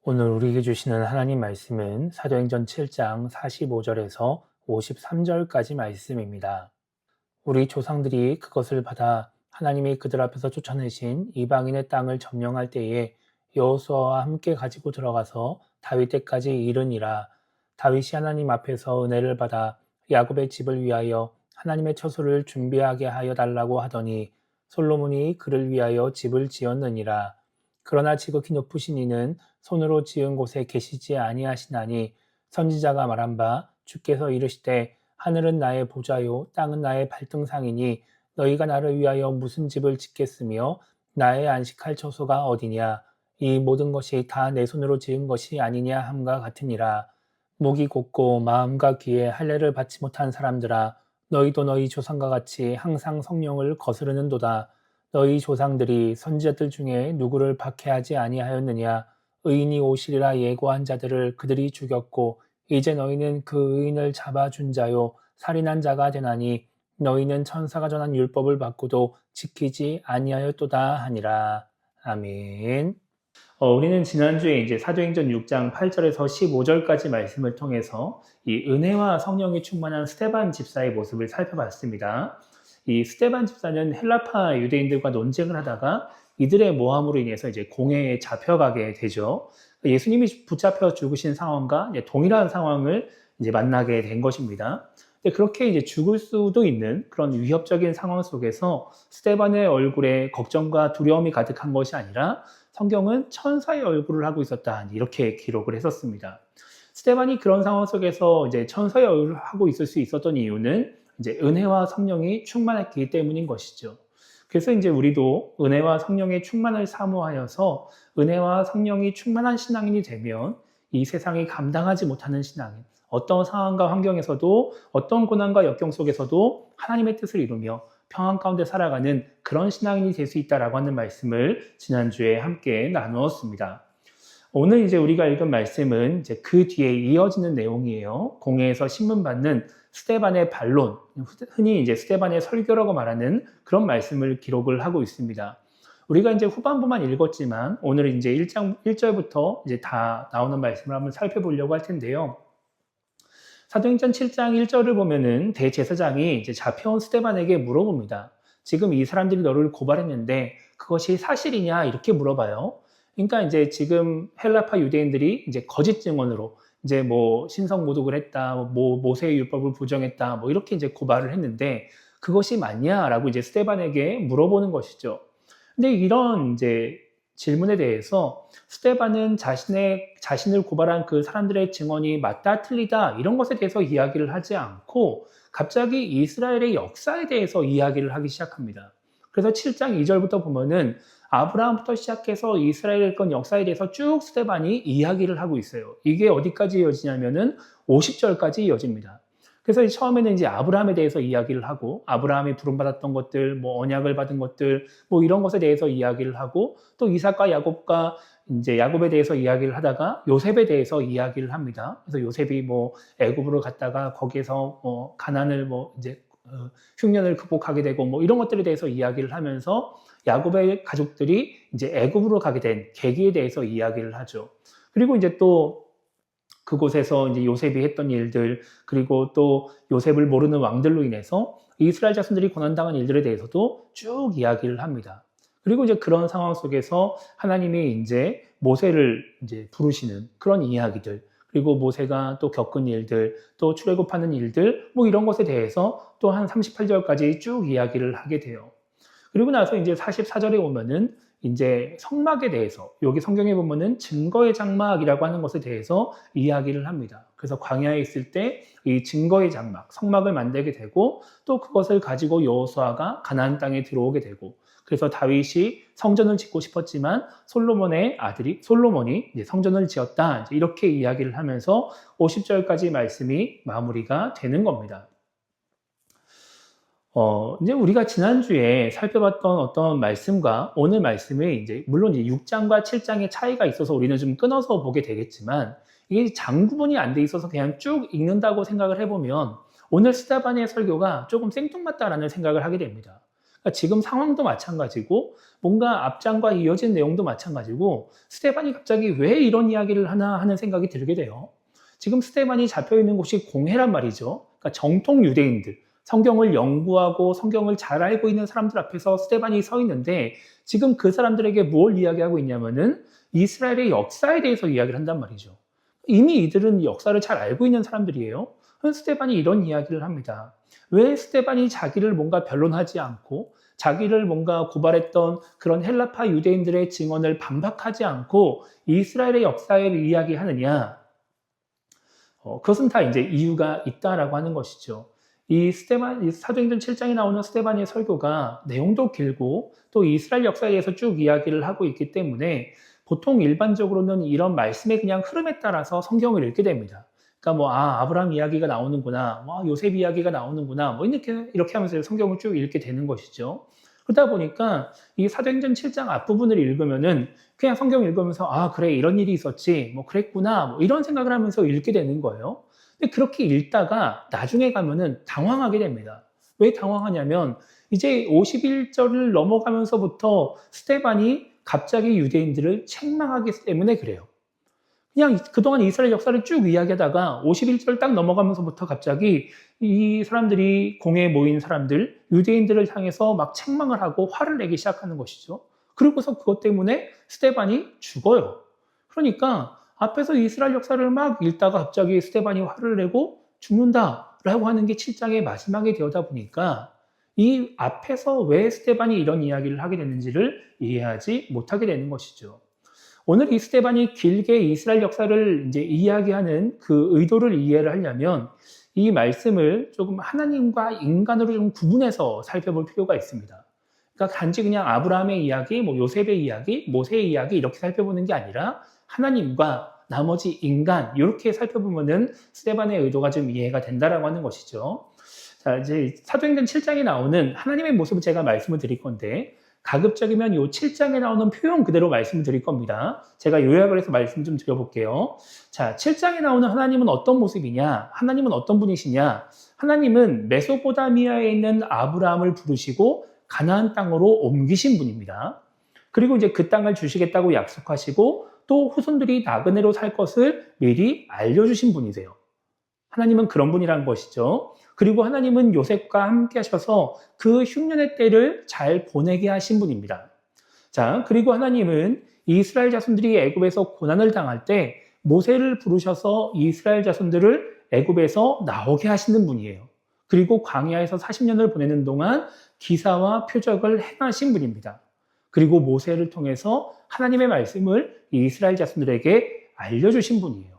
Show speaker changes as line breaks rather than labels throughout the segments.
오늘 우리에게 주시는 하나님 말씀은 사도행전 7장 45절에서 53절까지 말씀입니다. 우리 조상들이 그것을 받아 하나님이 그들 앞에서 쫓아내신 이방인의 땅을 점령할 때에 여호수아와 함께 가지고 들어가서 다윗 때까지 이르니라. 다윗이 하나님 앞에서 은혜를 받아 야곱의 집을 위하여 하나님의 처소를 준비하게 하여 달라고 하더니 솔로몬이 그를 위하여 집을 지었느니라. 그러나 지극히 높으신 이는 손으로 지은 곳에 계시지 아니하시나니 선지자가 말한 바 주께서 이르시되 하늘은 나의 보좌요 땅은 나의 발등상이니 너희가 나를 위하여 무슨 집을 짓겠으며 나의 안식할 처소가 어디냐. 이 모든 것이 다 내 손으로 지은 것이 아니냐 함과 같으니라. 목이 곧고 마음과 귀에 할례를 받지 못한 사람들아, 너희도 너희 조상과 같이 항상 성령을 거스르는도다. 너희 조상들이 선지자들 중에 누구를 박해하지 아니하였느냐. 의인이 오시리라 예고한 자들을 그들이 죽였고 이제 너희는 그 의인을 잡아준 자요 살인한 자가 되나니 너희는 천사가 전한 율법을 받고도 지키지 아니하였도다 하니라. 아멘. 우리는 지난주에 이제 사도행전 6장 8절에서 15절까지 말씀을 통해서 이 은혜와 성령이 충만한 스데반 집사의 모습을 살펴봤습니다. 이 스데반 집사는 헬라파 유대인들과 논쟁을 하다가 이들의 모함으로 인해서 이제 공회에 잡혀가게 되죠. 예수님이 붙잡혀 죽으신 상황과 동일한 상황을 이제 만나게 된 것입니다. 그렇게 이제 죽을 수도 있는 그런 위협적인 상황 속에서 스데반의 얼굴에 걱정과 두려움이 가득한 것이 아니라 성경은 천사의 얼굴을 하고 있었다 이렇게 기록을 했었습니다. 스데반이 그런 상황 속에서 이제 천사의 얼굴을 하고 있을 수 있었던 이유는 이제 은혜와 성령이 충만했기 때문인 것이죠. 그래서 이제 우리도 은혜와 성령의 충만을 사모하여서 은혜와 성령이 충만한 신앙인이 되면 이 세상이 감당하지 못하는 신앙인, 어떤 상황과 환경에서도 어떤 고난과 역경 속에서도 하나님의 뜻을 이루며 평안 가운데 살아가는 그런 신앙인이 될 수 있다라고 하는 말씀을 지난주에 함께 나누었습니다. 오늘 이제 우리가 읽은 말씀은 이제 그 뒤에 이어지는 내용이에요. 공회에서 신문받는 스데반의 반론, 흔히 이제 스데반의 설교라고 말하는 그런 말씀을 기록을 하고 있습니다. 우리가 이제 후반부만 읽었지만 오늘은 이제 1장 1절부터 이제 다 나오는 말씀을 한번 살펴보려고 할 텐데요. 사도행전 7장 1절을 보면은 대제사장이 이제 잡혀온 스데반에게 물어봅니다. 지금 이 사람들이 너를 고발했는데 그것이 사실이냐 이렇게 물어봐요. 그러니까 이제 지금 헬라파 유대인들이 이제 거짓 증언으로 이제 뭐 신성 모독을 했다, 뭐 모세의 율법을 부정했다, 뭐 이렇게 이제 고발을 했는데 그것이 맞냐라고 이제 스데반에게 물어보는 것이죠. 근데 이런 이제 질문에 대해서 스데반은 자신을 고발한 그 사람들의 증언이 맞다 틀리다 이런 것에 대해서 이야기를 하지 않고 갑자기 이스라엘의 역사에 대해서 이야기를 하기 시작합니다. 그래서 7장 2절부터 보면은 아브라함부터 시작해서 이스라엘의 건 역사에 대해서 쭉 스데반이 이야기를 하고 있어요. 이게 어디까지 이어지냐면은 50절까지 이어집니다. 그래서 처음에는 이제 아브라함에 대해서 이야기를 하고 아브라함이 부름받았던 것들, 뭐 언약을 받은 것들, 뭐 이런 것에 대해서 이야기를 하고 또 이삭과 야곱과 이제 야곱에 대해서 이야기를 하다가 요셉에 대해서 이야기를 합니다. 그래서 요셉이 뭐 애굽으로 갔다가 거기에서 뭐 가난을 뭐 이제 흉년을 극복하게 되고 뭐 이런 것들에 대해서 이야기를 하면서 야곱의 가족들이 이제 애굽으로 가게 된 계기에 대해서 이야기를 하죠. 그리고 이제 또 그곳에서 이제 요셉이 했던 일들, 그리고 또 요셉을 모르는 왕들로 인해서 이스라엘 자손들이 고난당한 일들에 대해서도 쭉 이야기를 합니다. 그리고 이제 그런 상황 속에서 하나님이 이제 모세를 이제 부르시는 그런 이야기들, 그리고 모세가 또 겪은 일들, 또 출애굽하는 일들, 뭐 이런 것에 대해서 또 한 38절까지 쭉 이야기를 하게 돼요. 그리고 나서 이제 44절에 오면은 이제 성막에 대해서 여기 성경에 보면은 증거의 장막이라고 하는 것에 대해서 이야기를 합니다. 그래서 광야에 있을 때 이 증거의 장막, 성막을 만들게 되고 또 그것을 가지고 여호수아가 가나안 땅에 들어오게 되고 그래서 다윗이 성전을 짓고 싶었지만 솔로몬의 아들이 솔로몬이 이제 성전을 지었다. 이제 이렇게 이야기를 하면서 50절까지 말씀이 마무리가 되는 겁니다. 이제 우리가 지난주에 살펴봤던 어떤 말씀과 오늘 말씀이 이제, 물론 이제 6장과 7장의 차이가 있어서 우리는 좀 끊어서 보게 되겠지만, 이게 장구분이 안 돼 있어서 그냥 쭉 읽는다고 생각을 해보면, 오늘 스데반의 설교가 조금 생뚱맞다라는 생각을 하게 됩니다. 그러니까 지금 상황도 마찬가지고 뭔가 앞장과 이어진 내용도 마찬가지고 스데반이 갑자기 왜 이런 이야기를 하나 하는 생각이 들게 돼요. 지금 스데반이 잡혀있는 곳이 공회란 말이죠. 그러니까 정통 유대인들, 성경을 연구하고 성경을 잘 알고 있는 사람들 앞에서 스데반이 서 있는데 지금 그 사람들에게 뭘 이야기하고 있냐면은 이스라엘의 역사에 대해서 이야기를 한단 말이죠. 이미 이들은 역사를 잘 알고 있는 사람들이에요. 스데반이 이런 이야기를 합니다. 왜 스데반이 자기를 뭔가 변론하지 않고 자기를 뭔가 고발했던 그런 헬라파 유대인들의 증언을 반박하지 않고 이스라엘의 역사를 이야기하느냐? 그것은 다 이제 이유가 있다라고 하는 것이죠. 이 사도행전 7장에 나오는 스데반의 설교가 내용도 길고 또 이스라엘 역사에 대해서 쭉 이야기를 하고 있기 때문에 보통 일반적으로는 이런 말씀의 그냥 흐름에 따라서 성경을 읽게 됩니다. 그러니까 아브라함 이야기가 나오는구나, 요셉 이야기가 나오는구나, 이렇게 하면서 성경을 쭉 읽게 되는 것이죠. 그러다 보니까 이 사도행전 7장 앞부분을 읽으면은 그냥 성경 읽으면서 그래 이런 일이 있었지 그랬구나 이런 생각을 하면서 읽게 되는 거예요. 근데 그렇게 읽다가 나중에 가면은 당황하게 됩니다. 왜 당황하냐면 이제 51절을 넘어가면서부터 스데반이 갑자기 유대인들을 책망하기 때문에 그래요. 그냥 그동안 이스라엘 역사를 쭉 이야기하다가 51절 딱 넘어가면서부터 갑자기 이 사람들이 공회에 모인 사람들, 유대인들을 향해서 막 책망을 하고 화를 내기 시작하는 것이죠. 그러고서 그것 때문에 스데반이 죽어요. 그러니까 앞에서 이스라엘 역사를 막 읽다가 갑자기 스데반이 화를 내고 죽는다라고 하는 게 7장의 마지막에 되어다 보니까 이 앞에서 왜 스데반이 이런 이야기를 하게 됐는지를 이해하지 못하게 되는 것이죠. 오늘 이 스데반이 길게 이스라엘 역사를 이제 이야기하는 그 의도를 이해를 하려면 이 말씀을 조금 하나님과 인간으로 좀 구분해서 살펴볼 필요가 있습니다. 그러니까 단지 그냥 아브라함의 이야기, 요셉의 이야기, 모세의 이야기 이렇게 살펴보는 게 아니라 하나님과 나머지 인간 이렇게 살펴보면은 스데반의 의도가 좀 이해가 된다라고 하는 것이죠. 자, 이제 사도행전 7장에 나오는 하나님의 모습을 제가 말씀을 드릴 건데 가급적이면 이 7장에 나오는 표현 그대로 말씀을 드릴 겁니다. 제가 요약을 해서 말씀 좀 드려볼게요. 자, 7장에 나오는 하나님은 어떤 모습이냐? 하나님은 어떤 분이시냐? 하나님은 메소포타미아에 있는 아브라함을 부르시고 가나안 땅으로 옮기신 분입니다. 그리고 이제 그 땅을 주시겠다고 약속하시고 또 후손들이 나그네로 살 것을 미리 알려주신 분이세요. 하나님은 그런 분이라는 것이죠. 그리고 하나님은 요셉과 함께 하셔서 그 흉년의 때를 잘 보내게 하신 분입니다. 자, 그리고 하나님은 이스라엘 자손들이 애굽에서 고난을 당할 때 모세를 부르셔서 이스라엘 자손들을 애굽에서 나오게 하시는 분이에요. 그리고 광야에서 40년을 보내는 동안 기사와 표적을 행하신 분입니다. 그리고 모세를 통해서 하나님의 말씀을 이스라엘 자손들에게 알려주신 분이에요.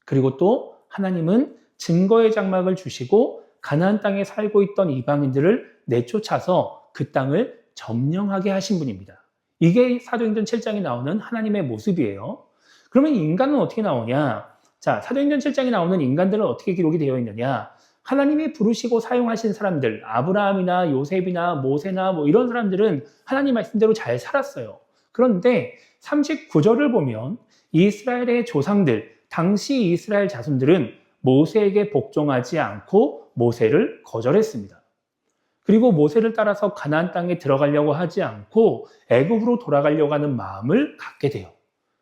그리고 또 하나님은 증거의 장막을 주시고 가나안 땅에 살고 있던 이방인들을 내쫓아서 그 땅을 점령하게 하신 분입니다. 이게 사도행전 7장에 나오는 하나님의 모습이에요. 그러면 인간은 어떻게 나오냐? 자, 사도행전 7장에 나오는 인간들은 어떻게 기록이 되어 있느냐? 하나님이 부르시고 사용하신 사람들, 아브라함이나 요셉이나 모세나 이런 사람들은 하나님 말씀대로 잘 살았어요. 그런데 39절을 보면 이스라엘의 조상들, 당시 이스라엘 자손들은 모세에게 복종하지 않고 모세를 거절했습니다. 그리고 모세를 따라서 가나안 땅에 들어가려고 하지 않고 애굽으로 돌아가려고 하는 마음을 갖게 돼요.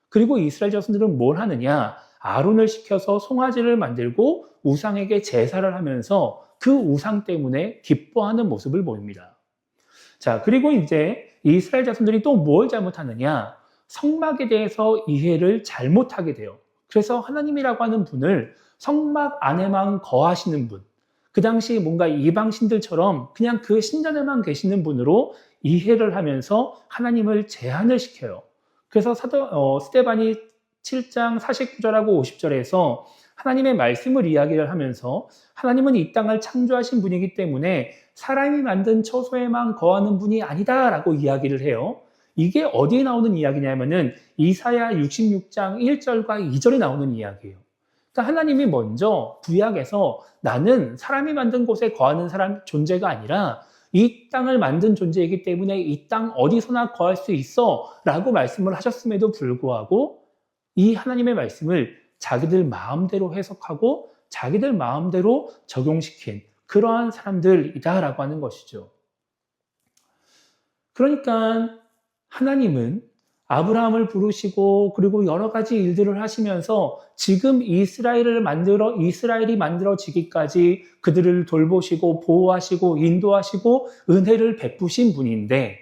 그리고 이스라엘 자손들은 뭘 하느냐? 아론을 시켜서 송아지를 만들고 우상에게 제사를 하면서 그 우상 때문에 기뻐하는 모습을 보입니다. 자, 그리고 이제 이스라엘 자손들이 또 뭘 잘못하느냐? 성막에 대해서 이해를 잘못하게 돼요. 그래서 하나님이라고 하는 분을 성막 안에만 거하시는 분, 그 당시 뭔가 이방신들처럼 그냥 그 신전에만 계시는 분으로 이해를 하면서 하나님을 제한을 시켜요. 그래서 스데반이 7장 49절하고 50절에서 하나님의 말씀을 이야기를 하면서 하나님은 이 땅을 창조하신 분이기 때문에 사람이 만든 처소에만 거하는 분이 아니다라고 이야기를 해요. 이게 어디에 나오는 이야기냐면은 이사야 66장 1절과 2절에 나오는 이야기예요. 그러니까 하나님이 먼저 구약에서 나는 사람이 만든 곳에 거하는 사람 존재가 아니라 이 땅을 만든 존재이기 때문에 이 땅 어디서나 거할 수 있어 라고 말씀을 하셨음에도 불구하고 이 하나님의 말씀을 자기들 마음대로 해석하고 자기들 마음대로 적용시킨 그러한 사람들이다라고 하는 것이죠. 그러니까 하나님은 아브라함을 부르시고 그리고 여러 가지 일들을 하시면서 지금 이스라엘이 만들어지기까지 그들을 돌보시고 보호하시고 인도하시고 은혜를 베푸신 분인데,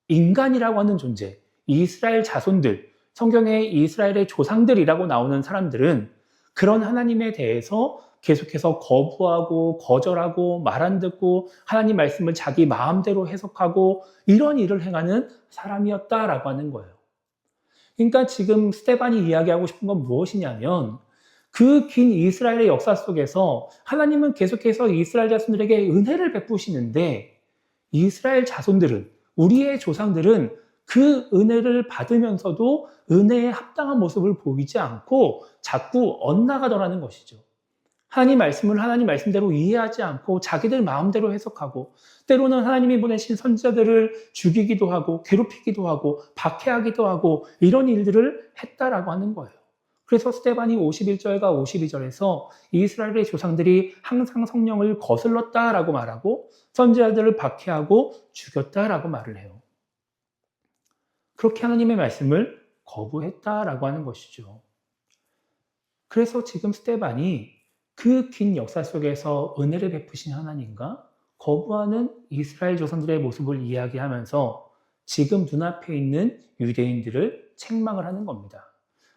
인간이라고 하는 존재, 이스라엘 자손들, 성경에 이스라엘의 조상들이라고 나오는 사람들은 그런 하나님에 대해서 계속해서 거부하고 거절하고 말 안 듣고 하나님 말씀을 자기 마음대로 해석하고 이런 일을 행하는 사람이었다라고 하는 거예요. 그러니까 지금 스데반이 이야기하고 싶은 건 무엇이냐면, 그 긴 이스라엘의 역사 속에서 하나님은 계속해서 이스라엘 자손들에게 은혜를 베푸시는데, 이스라엘 자손들은, 우리의 조상들은 그 은혜를 받으면서도 은혜에 합당한 모습을 보이지 않고 자꾸 엇나가더라는 것이죠. 하나님 말씀을 하나님 말씀대로 이해하지 않고 자기들 마음대로 해석하고, 때로는 하나님이 보내신 선지자들을 죽이기도 하고 괴롭히기도 하고 박해하기도 하고 이런 일들을 했다라고 하는 거예요. 그래서 스데반이 51절과 52절에서 이스라엘의 조상들이 항상 성령을 거슬렀다라고 말하고 선지자들을 박해하고 죽였다라고 말을 해요. 그렇게 하나님의 말씀을 거부했다라고 하는 것이죠. 그래서 지금 스데반이 그 긴 역사 속에서 은혜를 베푸신 하나님과 거부하는 이스라엘 조상들의 모습을 이야기하면서 지금 눈앞에 있는 유대인들을 책망을 하는 겁니다.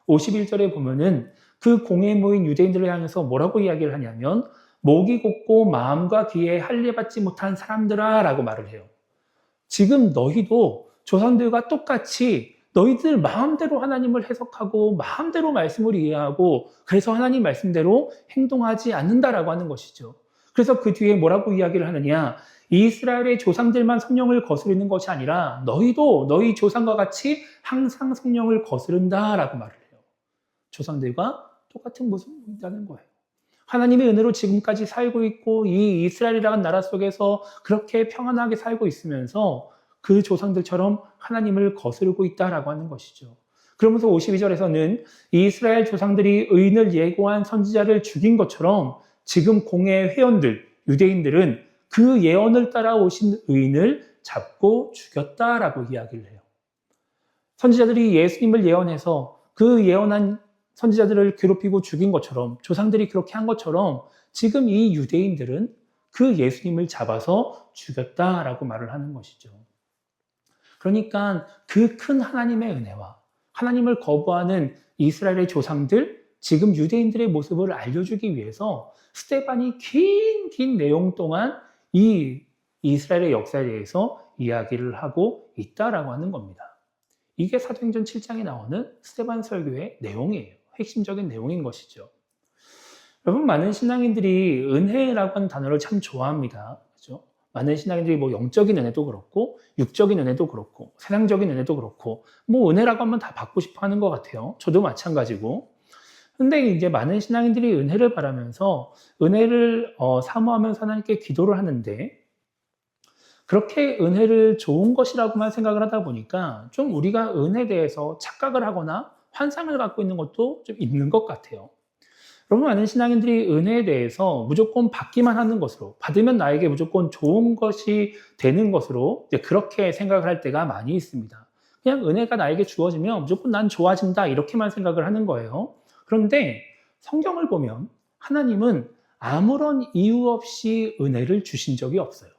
51절에 보면은 그 공회에 모인 유대인들을 향해서 뭐라고 이야기를 하냐면, 목이 곧고 마음과 귀에 할례받지 못한 사람들아 라고 말을 해요. 지금 너희도 조상들과 똑같이 너희들 마음대로 하나님을 해석하고 마음대로 말씀을 이해하고 그래서 하나님 말씀대로 행동하지 않는다라고 하는 것이죠. 그래서 그 뒤에 뭐라고 이야기를 하느냐, 이스라엘의 조상들만 성령을 거스르는 것이 아니라 너희도 너희 조상과 같이 항상 성령을 거스른다라고 말을 해요. 조상들과 똑같은 모습을 보인다는 거예요. 하나님의 은혜로 지금까지 살고 있고 이 이스라엘이라는 나라 속에서 그렇게 평안하게 살고 있으면서 그 조상들처럼 하나님을 거스르고 있다라고 하는 것이죠. 그러면서 52절에서는 이스라엘 조상들이 의인을 예고한 선지자를 죽인 것처럼 지금 공회 회원들, 유대인들은 그 예언을 따라오신 의인을 잡고 죽였다라고 이야기를 해요. 선지자들이 예수님을 예언해서 그 예언한 선지자들을 괴롭히고 죽인 것처럼, 조상들이 그렇게 한 것처럼 지금 이 유대인들은 그 예수님을 잡아서 죽였다라고 말을 하는 것이죠. 그러니까 그 큰 하나님의 은혜와 하나님을 거부하는 이스라엘의 조상들, 지금 유대인들의 모습을 알려주기 위해서 스데반이 긴 내용 동안 이 이스라엘의 역사에 대해서 이야기를 하고 있다라고 하는 겁니다. 이게 사도행전 7장에 나오는 스데반 설교의 내용이에요. 핵심적인 내용인 것이죠. 여러분, 많은 신앙인들이 은혜라고 하는 단어를 참 좋아합니다. 그렇죠? 많은 신앙인들이 뭐 영적인 은혜도 그렇고 육적인 은혜도 그렇고 세상적인 은혜도 그렇고 뭐 은혜라고 하면 다 받고 싶어 하는 것 같아요. 저도 마찬가지고. 근데 이제 많은 신앙인들이 은혜를 바라면서 은혜를 사모하면서 하나님께 기도를 하는데, 그렇게 은혜를 좋은 것이라고만 생각을 하다 보니까 좀 우리가 은혜에 대해서 착각을 하거나 환상을 갖고 있는 것도 좀 있는 것 같아요. 여러분, 많은 신앙인들이 은혜에 대해서 무조건 받기만 하는 것으로, 받으면 나에게 무조건 좋은 것이 되는 것으로 그렇게 생각을 할 때가 많이 있습니다. 그냥 은혜가 나에게 주어지면 무조건 난 좋아진다 이렇게만 생각을 하는 거예요. 그런데 성경을 보면 하나님은 아무런 이유 없이 은혜를 주신 적이 없어요.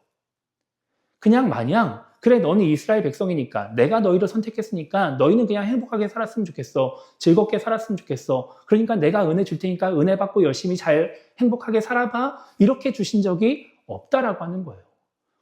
그냥 마냥 그래, 너는 이스라엘 백성이니까 내가 너희를 선택했으니까 너희는 그냥 행복하게 살았으면 좋겠어, 즐겁게 살았으면 좋겠어, 그러니까 내가 은혜 줄 테니까 은혜 받고 열심히 잘 행복하게 살아봐, 이렇게 주신 적이 없다라고 하는 거예요.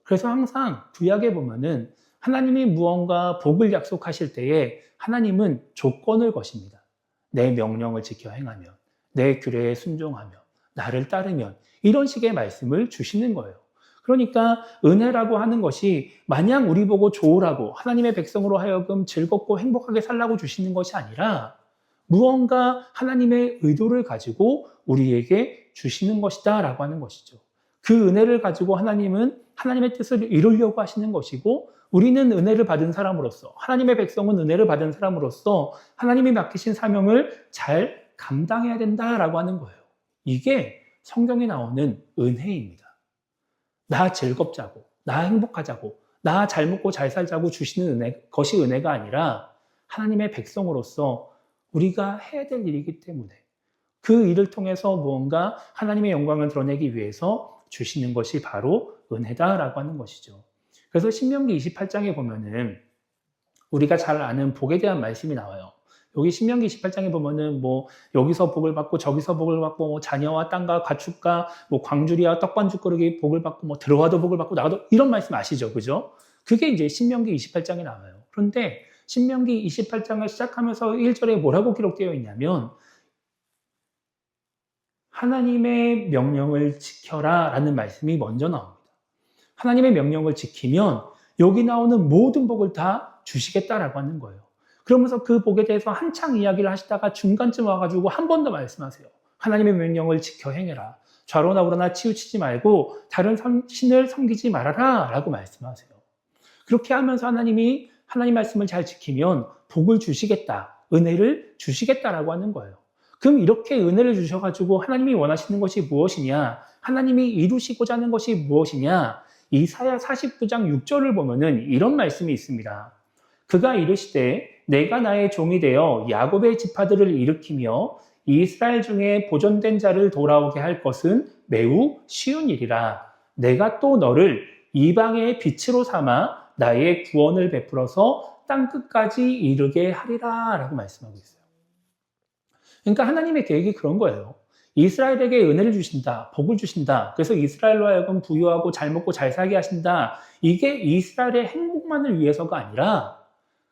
그래서 항상 구약에 보면은 하나님이 무언가 복을 약속하실 때에 하나님은 조건을 거십니다. 내 명령을 지켜 행하면, 내 규례에 순종하면, 나를 따르면, 이런 식의 말씀을 주시는 거예요. 그러니까 은혜라고 하는 것이 마냥 우리 보고 좋으라고 하나님의 백성으로 하여금 즐겁고 행복하게 살라고 주시는 것이 아니라 무언가 하나님의 의도를 가지고 우리에게 주시는 것이다 라고 하는 것이죠. 그 은혜를 가지고 하나님은 하나님의 뜻을 이루려고 하시는 것이고, 우리는 은혜를 받은 사람으로서, 하나님의 백성은 은혜를 받은 사람으로서 하나님이 맡기신 사명을 잘 감당해야 된다라고 하는 거예요. 이게 성경에 나오는 은혜입니다. 나 즐겁자고, 나 행복하자고, 나 잘 먹고 잘 살자고 주시는 것이 은혜가 아니라 하나님의 백성으로서 우리가 해야 될 일이기 때문에 그 일을 통해서 무언가 하나님의 영광을 드러내기 위해서 주시는 것이 바로 은혜다라고 하는 것이죠. 그래서 신명기 28장에 보면은 우리가 잘 아는 복에 대한 말씀이 나와요. 여기 신명기 28장에 보면은 여기서 복을 받고 저기서 복을 받고 자녀와 땅과 가축과 광주리와 떡반죽거리기 복을 받고 들어와도 복을 받고 나가도 이런 말씀 아시죠? 그죠? 그게 이제 신명기 28장에 나와요. 그런데 신명기 28장을 시작하면서 1절에 뭐라고 기록되어 있냐면 하나님의 명령을 지켜라 라는 말씀이 먼저 나옵니다. 하나님의 명령을 지키면 여기 나오는 모든 복을 다 주시겠다라고 하는 거예요. 그러면서 그 복에 대해서 한창 이야기를 하시다가 중간쯤 와가지고 한 번 더 말씀하세요. 하나님의 명령을 지켜 행해라. 좌로나 우로나 치우치지 말고 다른 신을 섬기지 말아라 라고 말씀하세요. 그렇게 하면서 하나님 말씀을 잘 지키면 복을 주시겠다, 은혜를 주시겠다라고 하는 거예요. 그럼 이렇게 은혜를 주셔가지고 하나님이 원하시는 것이 무엇이냐? 하나님이 이루시고자 하는 것이 무엇이냐? 이사야 49장 6절을 보면은 이런 말씀이 있습니다. 그가 이르시되 내가 나의 종이 되어 야곱의 지파들을 일으키며 이스라엘 중에 보존된 자를 돌아오게 할 것은 매우 쉬운 일이라. 내가 또 너를 이방의 빛으로 삼아 나의 구원을 베풀어서 땅끝까지 이르게 하리라 라고 말씀하고 있어요. 그러니까 하나님의 계획이 그런 거예요. 이스라엘에게 은혜를 주신다, 복을 주신다. 그래서 이스라엘로 하여금 부유하고 잘 먹고 잘 살게 하신다. 이게 이스라엘의 행복만을 위해서가 아니라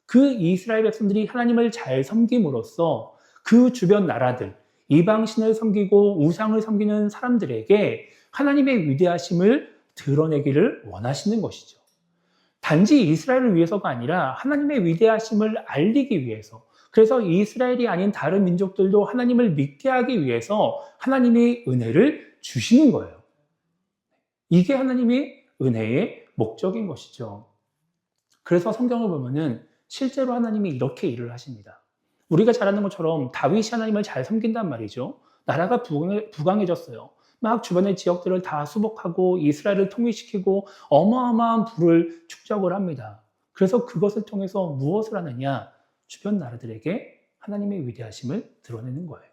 그 이스라엘 백성들이 하나님을 잘 섬김으로써 그 주변 나라들, 이방신을 섬기고 우상을 섬기는 사람들에게 하나님의 위대하심을 드러내기를 원하시는 것이죠. 단지 이스라엘을 위해서가 아니라 하나님의 위대하심을 알리기 위해서, 그래서 이스라엘이 아닌 다른 민족들도 하나님을 믿게 하기 위해서 하나님이 은혜를 주시는 거예요. 이게 하나님의 은혜의 목적인 것이죠. 그래서 성경을 보면은 실제로 하나님이 이렇게 일을 하십니다. 우리가 잘 아는 것처럼 다윗이 하나님을 잘 섬긴단 말이죠. 나라가 부강해졌어요. 막 주변의 지역들을 다 수복하고 이스라엘을 통일시키고 어마어마한 부를 축적을 합니다. 그래서 그것을 통해서 무엇을 하느냐? 주변 나라들에게 하나님의 위대하심을 드러내는 거예요.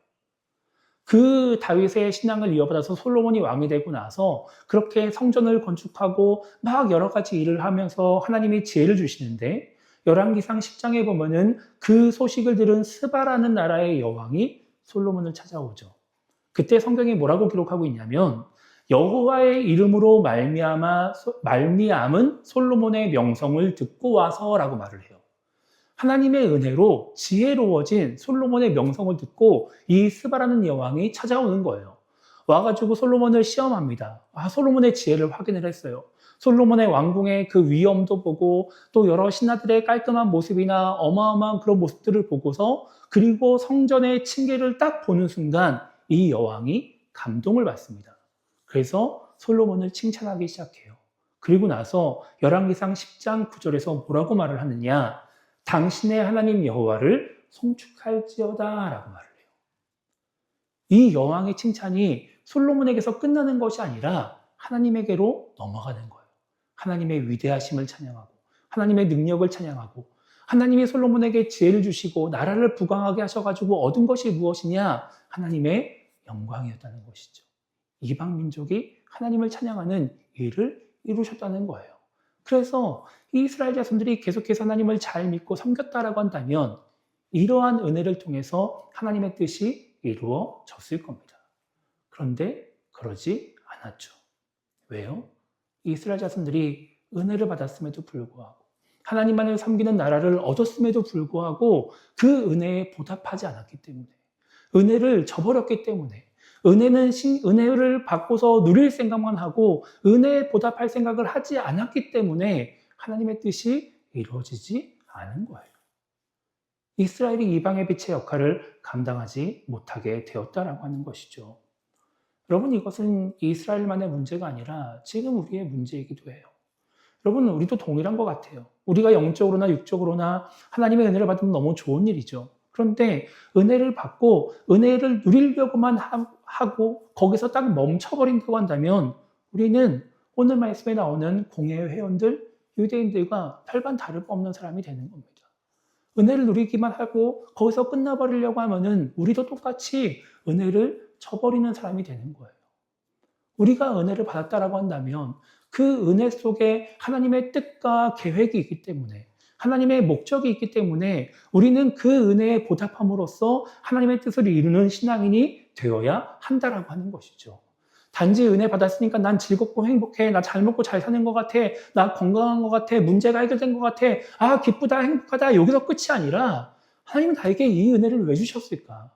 그 다윗의 신앙을 이어받아서 솔로몬이 왕이 되고 나서 그렇게 성전을 건축하고 막 여러 가지 일을 하면서 하나님이 지혜를 주시는데 열왕기상 10장에 보면은 그 소식을 들은 스바라는 나라의 여왕이 솔로몬을 찾아오죠. 그때 성경에 뭐라고 기록하고 있냐면 여호와의 이름으로 말미암은 솔로몬의 명성을 듣고 와서라고 말을 해요. 하나님의 은혜로 지혜로워진 솔로몬의 명성을 듣고 이 스바라는 여왕이 찾아오는 거예요. 와가지고 솔로몬을 시험합니다. 솔로몬의 지혜를 확인을 했어요. 솔로몬의 왕궁의 그 위엄도 보고 또 여러 신하들의 깔끔한 모습이나 어마어마한 그런 모습들을 보고서 그리고 성전의 층계를 딱 보는 순간 이 여왕이 감동을 받습니다. 그래서 솔로몬을 칭찬하기 시작해요. 그리고 나서 열왕기상 10장 9절에서 뭐라고 말을 하느냐? 당신의 하나님 여호와를 송축할지어다 라고 말을 해요. 이 여왕의 칭찬이 솔로몬에게서 끝나는 것이 아니라 하나님에게로 넘어가는 거예요. 하나님의 위대하심을 찬양하고 하나님의 능력을 찬양하고 하나님이 솔로몬에게 지혜를 주시고 나라를 부강하게 하셔가지고 얻은 것이 무엇이냐? 하나님의 영광이었다는 것이죠. 이방 민족이 하나님을 찬양하는 일을 이루셨다는 거예요. 그래서 이스라엘 자손들이 계속해서 하나님을 잘 믿고 섬겼다라고 한다면 이러한 은혜를 통해서 하나님의 뜻이 이루어졌을 겁니다. 그런데 그러지 않았죠. 왜요? 이스라엘 자손들이 은혜를 받았음에도 불구하고 하나님만을 섬기는 나라를 얻었음에도 불구하고 그 은혜에 보답하지 않았기 때문에 은혜를 저버렸기 때문에 은혜를 받고서 누릴 생각만 하고 은혜에 보답할 생각을 하지 않았기 때문에 하나님의 뜻이 이루어지지 않은 거예요. 이스라엘이 이방의 빛의 역할을 감당하지 못하게 되었다라고 하는 것이죠. 여러분, 이것은 이스라엘만의 문제가 아니라 지금 우리의 문제이기도 해요. 여러분, 우리도 동일한 것 같아요. 우리가 영적으로나 육적으로나 하나님의 은혜를 받으면 너무 좋은 일이죠. 그런데 은혜를 받고 은혜를 누리려고만 하고 거기서 딱 멈춰버린다고 한다면 우리는 오늘 말씀에 나오는 공예의 회원들, 유대인들과 별반 다를 바 없는 사람이 되는 겁니다. 은혜를 누리기만 하고 거기서 끝나버리려고 하면은 우리도 똑같이 은혜를 저버리는 사람이 되는 거예요. 우리가 은혜를 받았다라고 한다면 그 은혜 속에 하나님의 뜻과 계획이 있기 때문에, 하나님의 목적이 있기 때문에 우리는 그 은혜에 보답함으로써 하나님의 뜻을 이루는 신앙인이 되어야 한다라고 하는 것이죠. 단지 은혜 받았으니까 난 즐겁고 행복해, 나 잘 먹고 잘 사는 것 같아, 나 건강한 것 같아, 문제가 해결된 것 같아, 아 기쁘다 행복하다, 여기서 끝이 아니라 하나님은 나에게 이 은혜를 왜 주셨을까?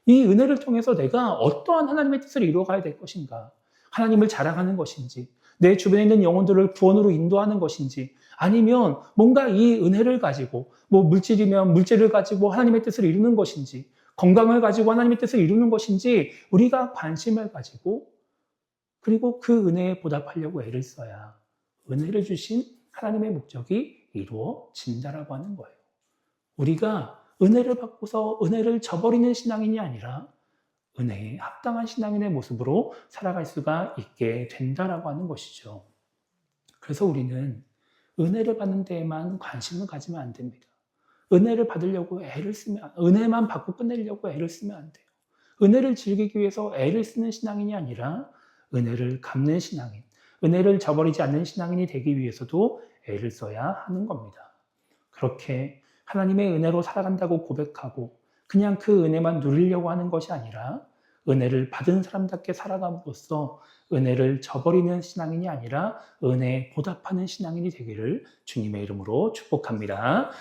이 은혜를 통해서 내가 어떠한 하나님의 뜻을 이루어가야 될 것인가? 하나님을 자랑하는 것인지, 내 주변에 있는 영혼들을 구원으로 인도하는 것인지, 아니면 뭔가 이 은혜를 가지고, 뭐 물질이면 물질을 가지고 하나님의 뜻을 이루는 것인지, 건강을 가지고 하나님의 뜻을 이루는 것인지, 우리가 관심을 가지고, 그리고 그 은혜에 보답하려고 애를 써야 은혜를 주신 하나님의 목적이 이루어진다라고 하는 거예요. 우리가 은혜를 받고서 은혜를 저버리는 신앙인이 아니라 은혜에 합당한 신앙인의 모습으로 살아갈 수가 있게 된다라고 하는 것이죠. 그래서 우리는 은혜를 받는 데에만 관심을 가지면 안 됩니다. 은혜를 받으려고 애를 쓰면, 은혜만 받고 끝내려고 애를 쓰면 안 돼요. 은혜를 즐기기 위해서 애를 쓰는 신앙인이 아니라 은혜를 갚는 신앙인, 은혜를 저버리지 않는 신앙인이 되기 위해서도 애를 써야 하는 겁니다. 그렇게 하나님의 은혜로 살아간다고 고백하고 그냥 그 은혜만 누리려고 하는 것이 아니라 은혜를 받은 사람답게 살아감으로써 은혜를 저버리는 신앙인이 아니라 은혜에 보답하는 신앙인이 되기를 주님의 이름으로 축복합니다.